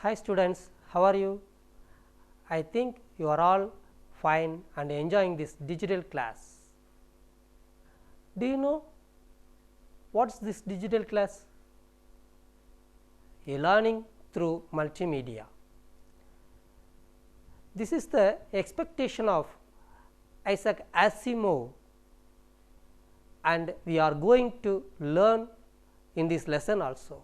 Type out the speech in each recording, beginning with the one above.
Hi students, how are you? I think you are all fine and enjoying this digital class. Do you know what's this digital class? A learning through multimedia. This is the expectation of Isaac Asimov, and we are going to learn in this lesson also.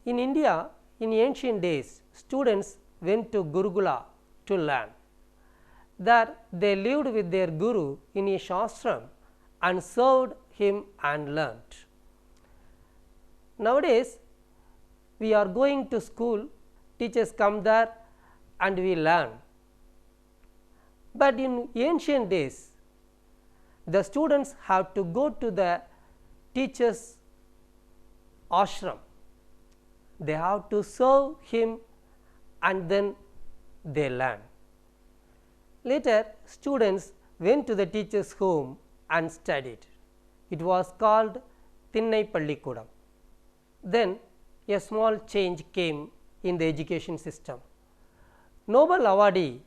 In India, in ancient days, students went to Gurukula to learn. There they lived with their guru in a ashram and served him and learnt. Nowadays, we are going to school, teachers come there and we learn. But in ancient days, the students have to go to the teacher's ashram. They have to serve him and then they learn. Later, students went to the teacher's home and studied. It was called Thinnai Pallikudam. Then a small change came in the education system. Nobel awardee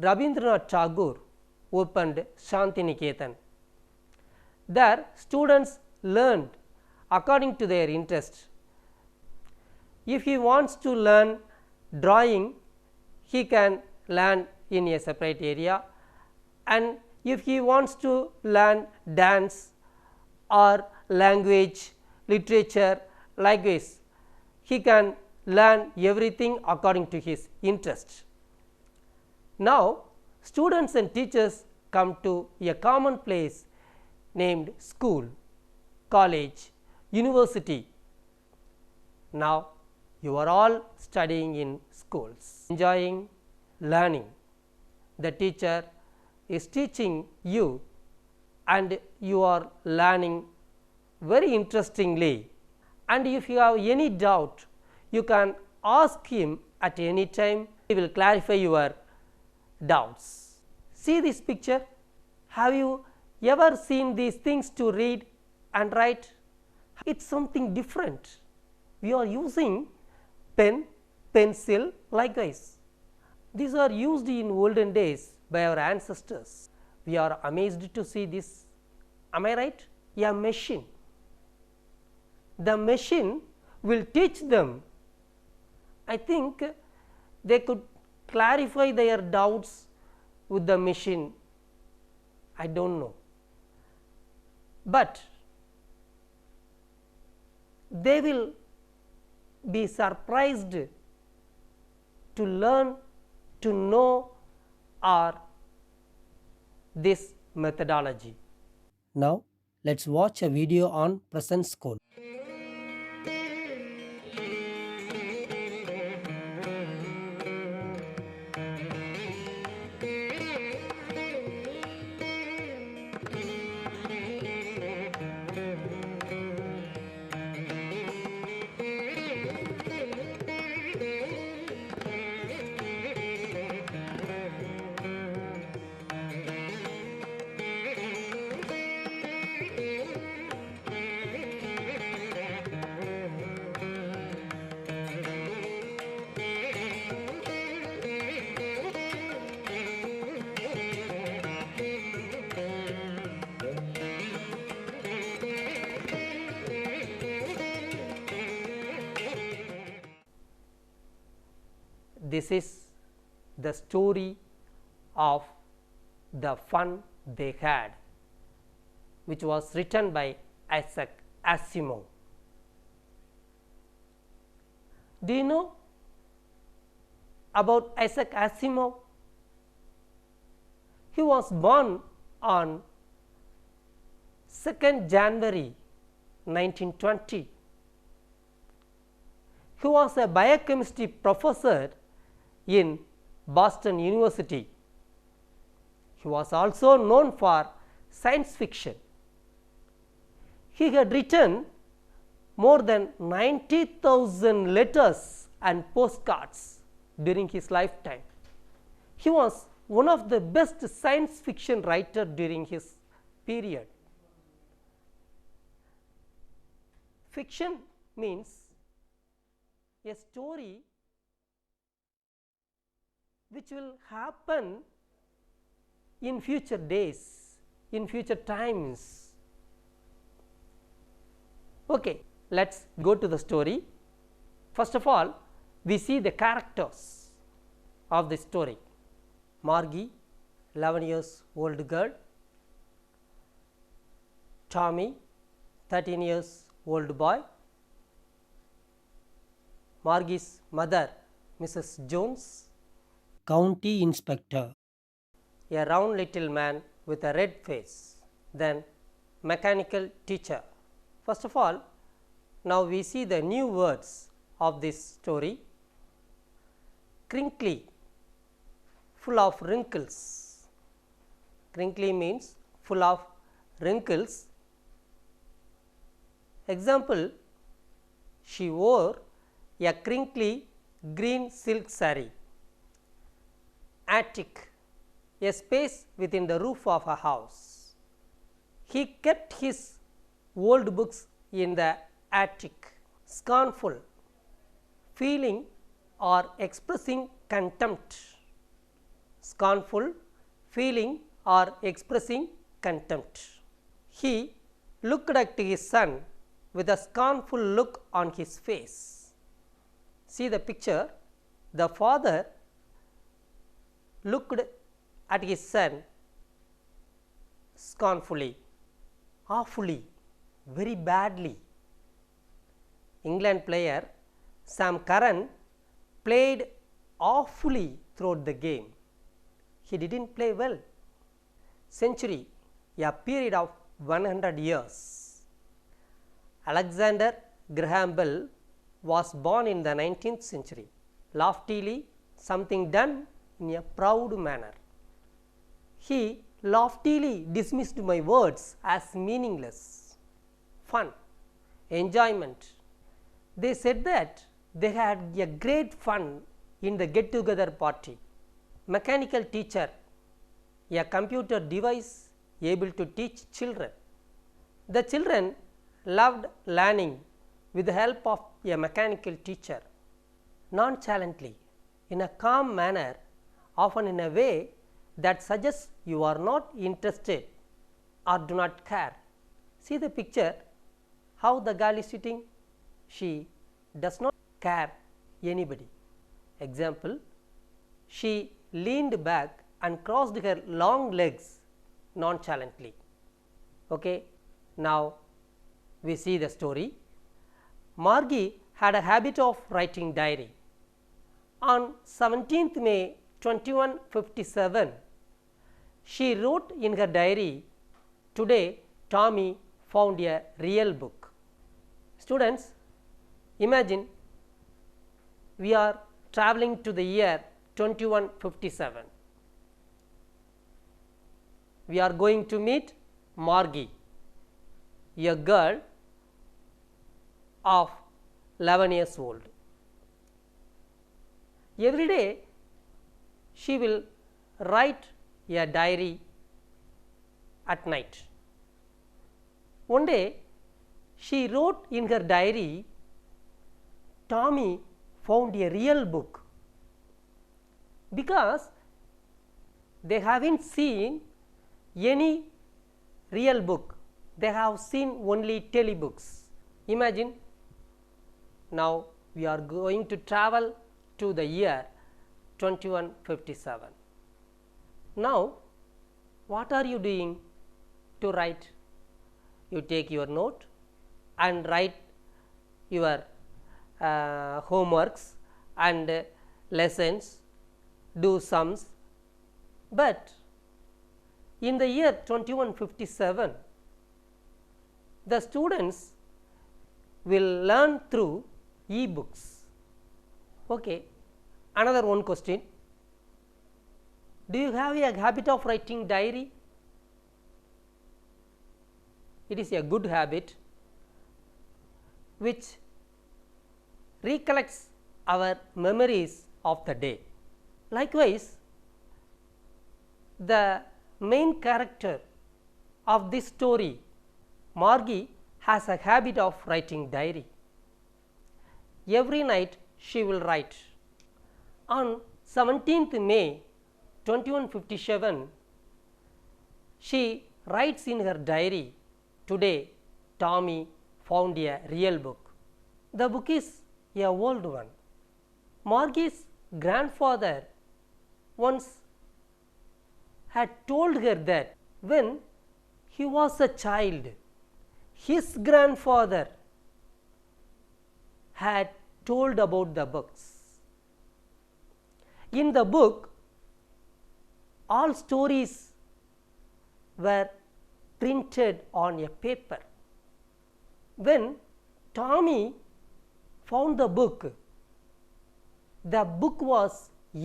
Rabindranath Tagore opened Shantiniketan. There students learned according to their interest. If he wants to learn drawing, he can learn in a separate area, and if he wants to learn dance or language, literature, likewise he can learn everything according to his interest. Now, students and teachers come to a common place named school, college, university. Now, you are all studying in schools, enjoying learning. The teacher is teaching you and you are learning very interestingly, and if you have any doubt, you can ask him at any time. He will clarify your doubts. See this picture. Have you ever seen these things to read and write? It's something different. We are using pen, pencil, likewise. These are used in olden days by our ancestors. We are amazed to see this. Am I right? A machine. The machine will teach them. I think they could clarify their doubts with the machine. I don't know. But they will be surprised to learn, to know this methodology. Now, let's watch a video on present school. This is the story of the fun they had, which was written by Isaac Asimov. Do you know about Isaac Asimov? He was born on 2nd January 1920. He was a biochemistry professor in Boston University. He was also known for science fiction. He had written more than 90,000 letters and postcards during his lifetime. He was one of the best science fiction writers during his period. Fiction means a story which will happen in future days, in future times. Okay, let's go to the story. First of all, we see the characters of the story. Margie, 11 years old girl. Tommy, 13 years old boy. Margie's mother, Mrs. Jones, county inspector, a round little man with a red face. Then mechanical teacher. First of all, now we see the new words of this story. Crinkly, full of wrinkles. Crinkly means full of wrinkles. Example, she wore a crinkly green silk saree. Attic, a space within the roof of a house. He kept his old books in the attic. Scornful, feeling or expressing contempt. Scornful, feeling or expressing contempt. He looked at his son with a scornful look on his face. See the picture. The father looked at his son scornfully, awfully, very badly. England player Sam Curran played awfully throughout the game. He didn't play well. Century, a period of 100 years. Alexander Graham Bell was born in the 19th century. Loftily, something done in a proud manner. He loftily dismissed my words as meaningless. Fun, enjoyment. They said that they had a great fun in the get-together party. Mechanical teacher, a computer device able to teach children. The children loved learning with the help of a mechanical teacher. Nonchalantly, in a calm manner, often in a way that suggests you are not interested or do not care. See the picture, how the girl is sitting. She does not care anybody. Example, she leaned back and crossed her long legs nonchalantly. Okay, now we see the story. Margie had a habit of writing diary. On 17th May 2157, she wrote in her diary, "Today Tommy found a real book." Students, imagine we are traveling to the year 2157. We are going to meet Margie, a girl of 11 years old. Every day she will write a diary at night. One day she wrote in her diary, "Tommy found a real book," because they haven't seen any real book. They have seen only telebooks. Imagine, now we are going to travel to the year 2157. Now, what are you doing to write? You take your note and write your homeworks and lessons, do sums. But in the year 2157, the students will learn through e-books. Okay, another one question. Do you have a habit of writing diary? It is a good habit which recollects our memories of the day. Likewise, the main character of this story, Margie, has a habit of writing diary. Every night she will write. On 17th May 2157, she writes in her diary, "Today Tommy found a real book." The book is a old one. Margie's grandfather once had told her that when he was a child, his grandfather had told about the books. In the book, all stories were printed on a paper. When Tommy found the book was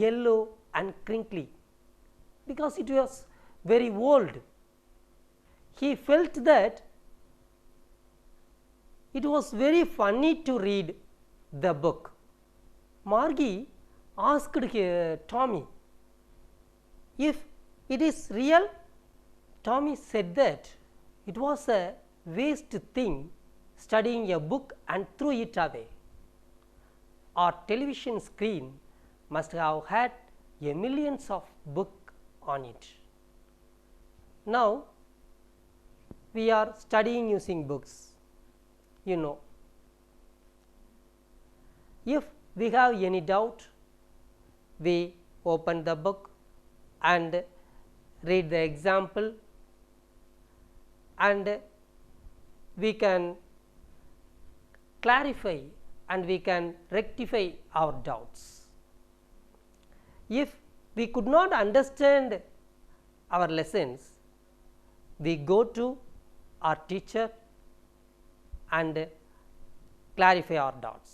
yellow and crinkly because it was very old. He felt that it was very funny to read the book. Margie asked Tommy if it is real. Tommy said that it was a waste thing studying a book and threw it away. Our television screen must have had millions of books on it. Now we are studying using books. If we have any doubt, we open the book and read the example, and we can clarify and we can rectify our doubts. If we could not understand our lessons, we go to our teacher and clarify our doubts.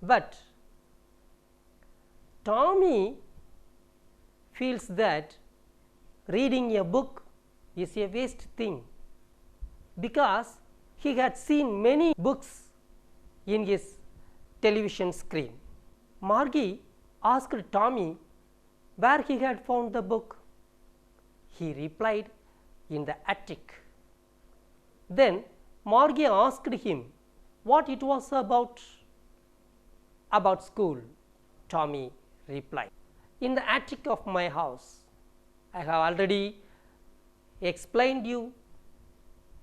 But Tommy feels that reading a book is a waste thing because he had seen many books in his television screen. Margie asked Tommy where he had found the book. He replied, "In the attic." Then Margie asked him what it was about. "About school," Tommy replied. "In the attic of my house." I have already explained you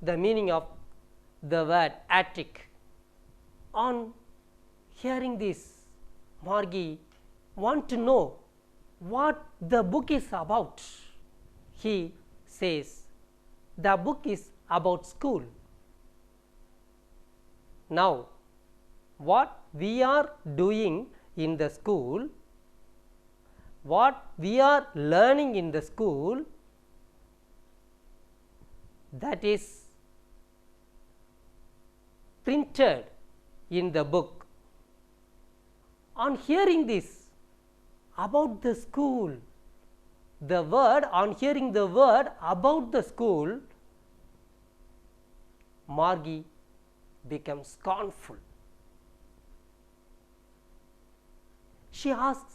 the meaning of the word attic. On hearing this, Margie wants to know what the book is about. He says, "The book is about school." Now, what we are doing in the school, what we are learning in the school, that is printed in the book. On hearing this about the school, on hearing the word about the school, Margie becomes scornful. She asks,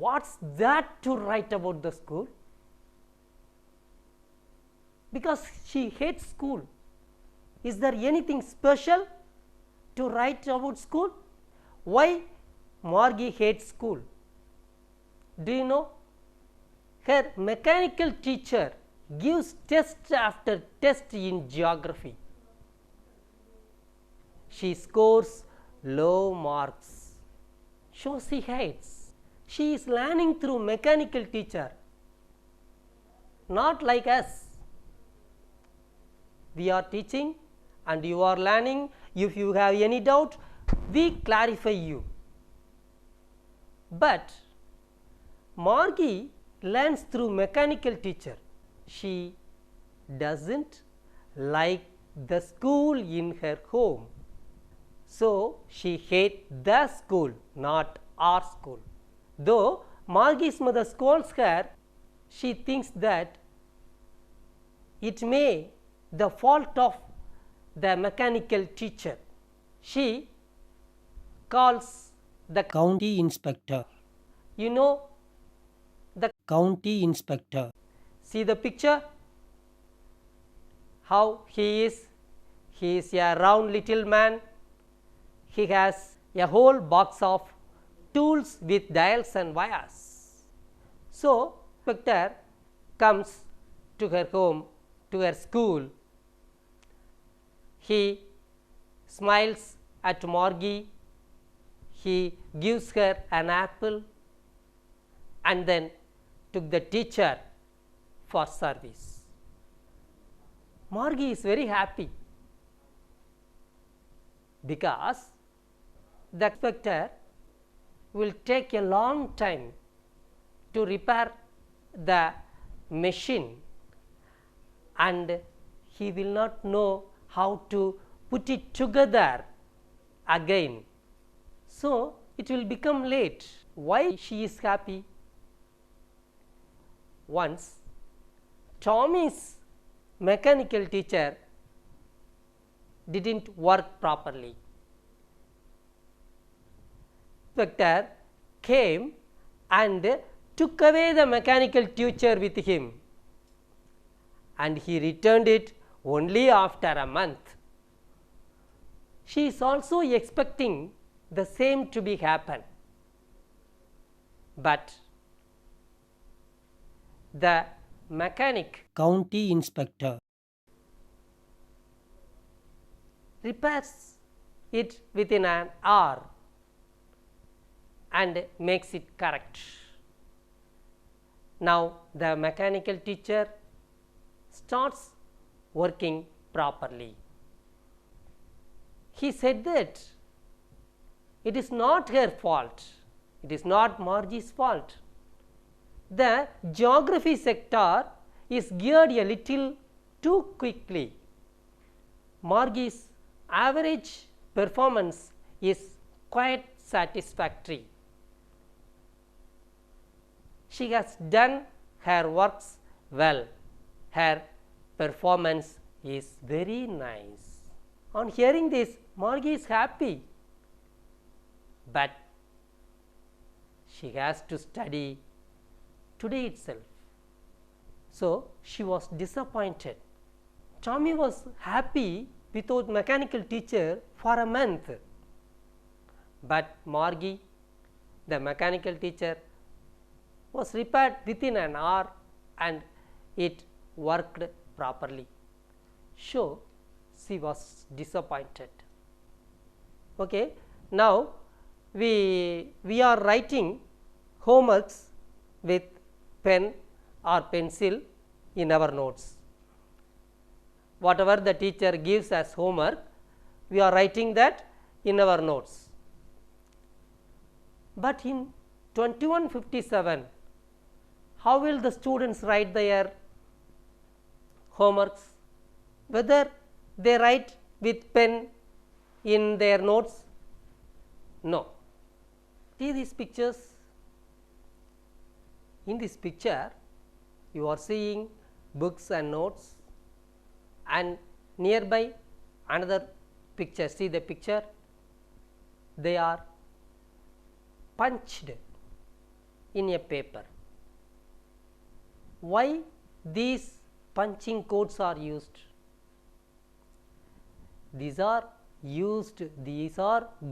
"What's that to write about the school?" Because she hates school. Is there anything special to write about school? Why Margie hates school? Do you know? Her mechanical teacher gives test after test in geography. She scores low marks. So she hates. She is learning through mechanical teacher, not like us. We are teaching and you are learning. If you have any doubt, we clarify you. But Margie learns through mechanical teacher. She doesn't like the school in her home. So she hates the school, not our school. Though Margie's mother scolds her, she thinks that it may the fault of the mechanical teacher. She calls the county inspector. You know the county inspector. See the picture? How he is? He is a round little man. He has a whole box of tools with dials and wires. So, inspector comes to her home, to her school. He smiles at Margie, he gives her an apple and then took the teacher for service. Margie is very happy because the inspector will take a long time to repair the machine and he will not know how to put it together again. So, it will become late. Why she is happy? Once Tommy's mechanical teacher didn't work properly. Inspector came and took away the mechanical teacher with him and he returned it only after a month. She is also expecting the same to be happen, but the mechanic county inspector repairs it within an hour and makes it correct. Now, the mechanical teacher starts working properly. He said that it is not her fault, it is not Margie's fault. The geography sector is geared a little too quickly. Margie's average performance is quite satisfactory. She has done her works well. Her performance is very nice. On hearing this, Margie is happy, but she has to study today itself. So, she was disappointed. Tommy was happy without mechanical teacher for a month, but Margie, the mechanical teacher, was repaired within an hour and it worked properly. So, she was disappointed. Okay. Now, we are writing homeworks with pen or pencil in our notes. Whatever the teacher gives as homework, we are writing that in our notes. But in 2157, how will the students write their homeworks? Whether they write with pen in their notes? No. See these pictures. In this picture, you are seeing books and notes, and nearby another picture. See the picture? They are punched in a paper. Why these punching codes are used? These are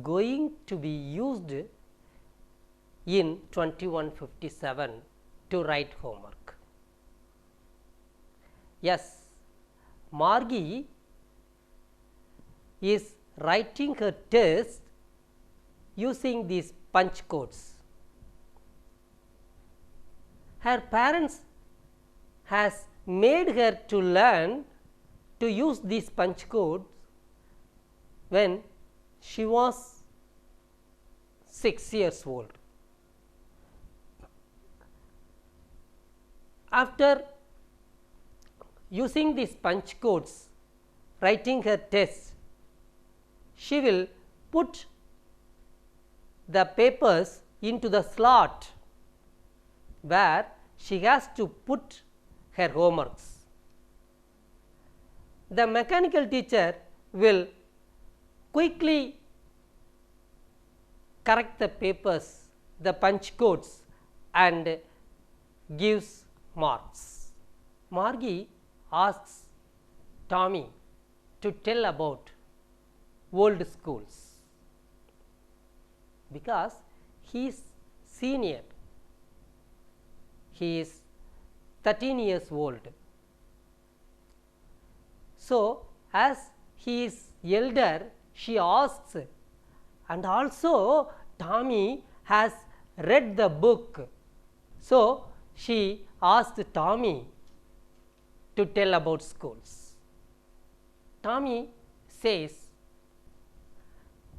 going to be used in 2157 to write homework. Yes, Margie is writing her test using these punch codes. Her parents has made her to learn to use these punch codes when she was 6 years old. After using these punch codes, writing her test, she will put the papers into the slot where she has to put her homeworks. The mechanical teacher will quickly correct the papers, the punch codes, and gives marks. Margie asks Tommy to tell about old schools because he is senior. He is 13 years old. So, as he is elder, she asks, and also Tommy has read the book. So, she asked Tommy to tell about schools. Tommy says,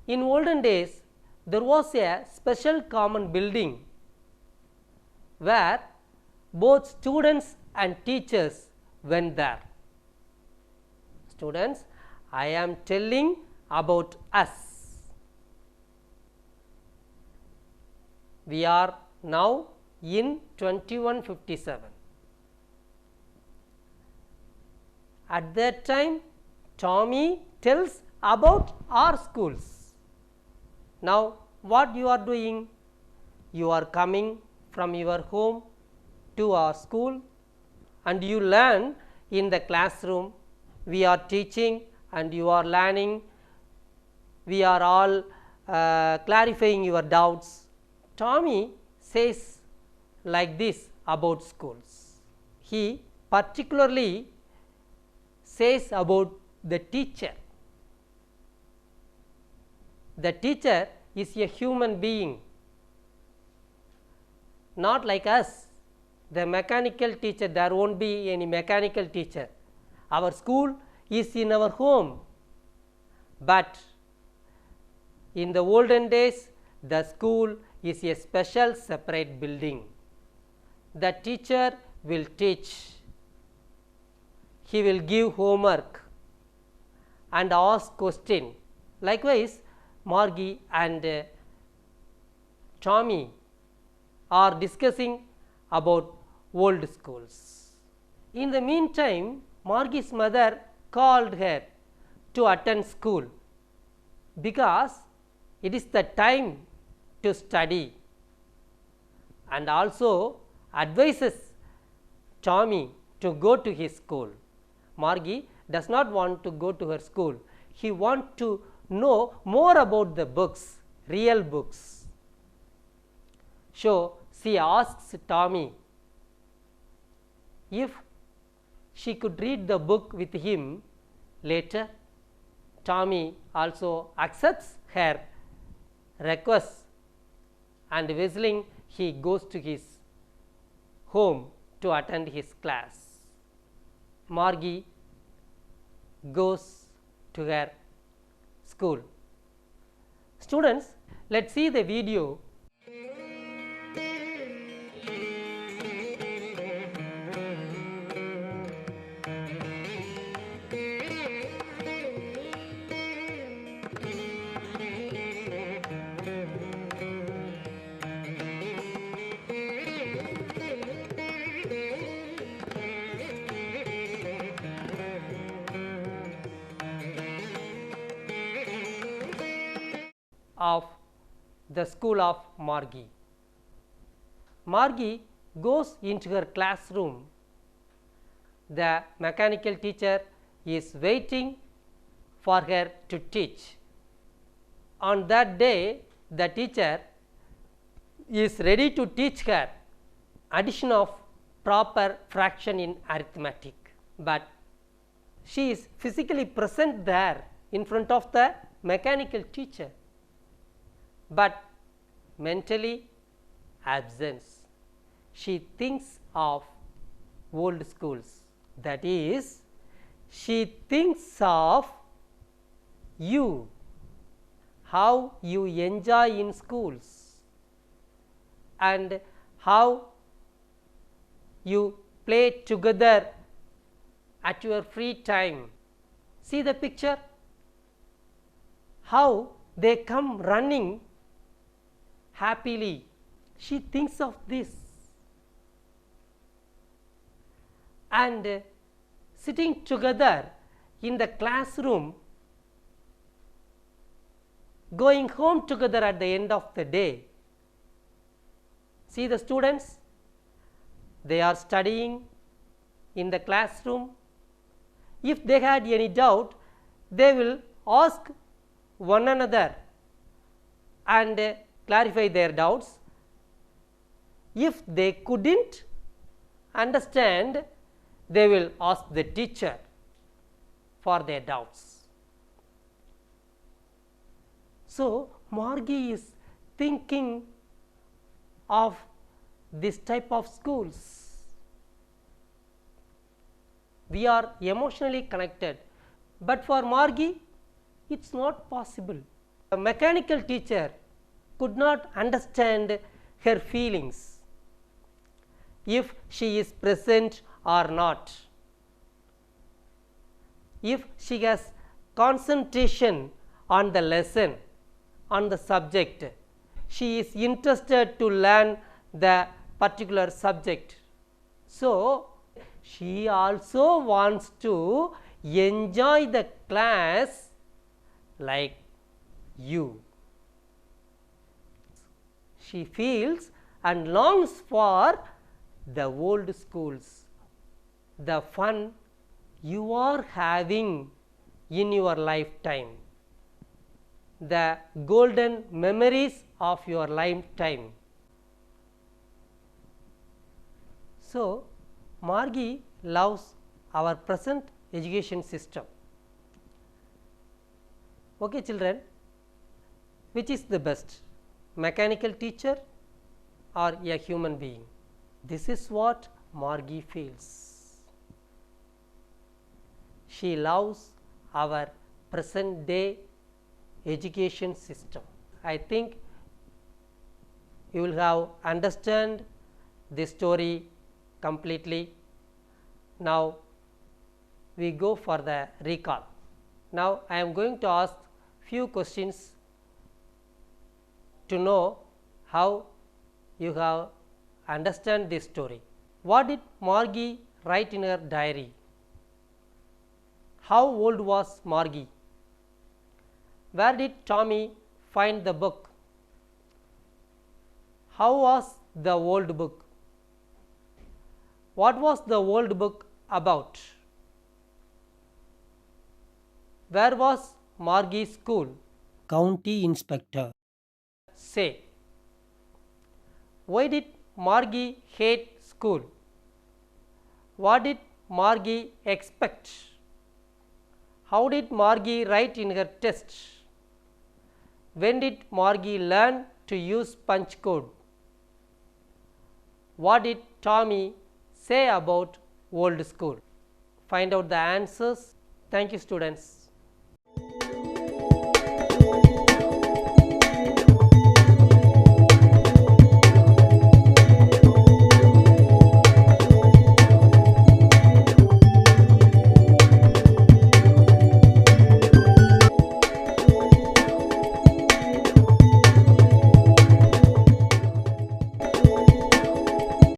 in olden days, there was a special common building where both students and teachers went there. Students, I am telling about us. We are now in 2157. At that time, Tommy tells about our schools. Now, what you are doing? You are coming from your home to our school and you learn in the classroom. We are teaching and you are learning. We are all clarifying your doubts. Tommy says like this about schools. He particularly says about the teacher. The teacher is a human being, not like us. The mechanical teacher, there won't be any mechanical teacher. Our school is in our home, but in the olden days, the school is a special separate building. The teacher will teach. He will give homework and ask question. Likewise, Margie and Tommy are discussing about old schools. In the meantime, Margie's mother called her to attend school because it is the time to study, and also advises Tommy to go to his school. Margie does not want to go to her school. He wants to know more about the books, real books. So, she asks Tommy if she could read the book with him later. Tommy also accepts her request, and whistling he goes to his home to attend his class. Margie goes to her school. Students, let's see the video. Of the school of Margie. Margie goes into her classroom. The mechanical teacher is waiting for her to teach. On that day, the teacher is ready to teach her addition of proper fraction in arithmetic, but she is physically present there in front of the mechanical teacher, but mentally absent. She thinks of old schools, that is, she thinks of you, how you enjoy in schools and how you play together at your free time. See the picture, how they come running happily. She thinks of this, and sitting together in the classroom, going home together at the end of the day. See the students, they are studying in the classroom. If they had any doubt, they will ask one another, and clarify their doubts. If they couldn't understand, they will ask the teacher for their doubts. So, Margie is thinking of this type of schools. We are emotionally connected, but for Margie it is not possible. A mechanical teacher could not understand her feelings, if she is present or not, if she has concentration on the lesson, on the subject, she is interested to learn the particular subject. So, she also wants to enjoy the class like you. She feels and longs for the old schools, the fun you are having in your lifetime, the golden memories of your lifetime. So, Margie loves our present education system. Okay, children, which is the best, mechanical teacher or a human being? This is what Margie feels. She loves our present day education system. I think you will have understand this story completely. Now we go for the recall. Now I am going to ask few questions to know how you have understand this story. What did Margie write in her diary? How old was Margie? Where did Tommy find the book? How was the old book? What was the old book about? Where was Margie's school? County inspector. Say, why did Margie hate school? What did Margie expect? How did Margie write in her test? When did Margie learn to use punch code? What did Tommy say about old school? Find out the answers. Thank you, students.